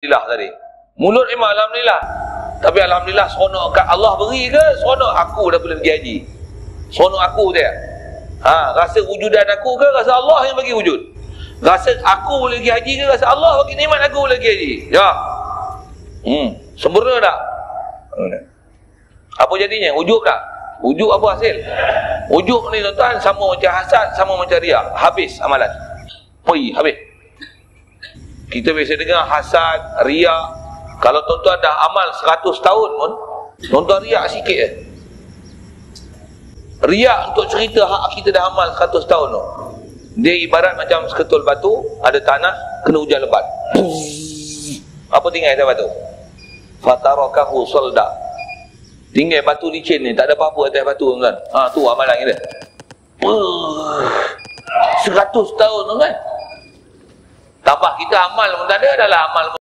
Alhamdulillah tadi. Mulut memang Alhamdulillah. Tapi Alhamdulillah seronok kat Allah beri ke? Seronok aku dah boleh pergi haji. Seronok aku dia. Rasa wujudan aku ke? Rasa Allah yang bagi wujud? Rasa aku boleh pergi haji ke? Rasa Allah bagi nikmat aku boleh pergi haji? Ya. Sempurna tak? Apa jadinya? Ujub tak? Ujub apa hasil? Ujub ni tuan-tuan sama macam hasad, sama macam riak. Habis amalan. Habis. Kita biasa dengar hasad, riak. Kalau tuan-tuan dah amal 100 tahun pun, tuan-tuan riak sikit je. Riak untuk cerita hak kita dah amal 100 tahun tu. Dia ibarat macam seketul batu, ada tanah, kena hujan lebat. Apa tinggal atas batu? Fatarakahu solda. Tinggal batu licin ni, tak ada apa-apa atas batu tuan-tuan. Tu amalan kita. 100 tahun tuan-tuan. Tambah kita amal pun tak ada, adalah amal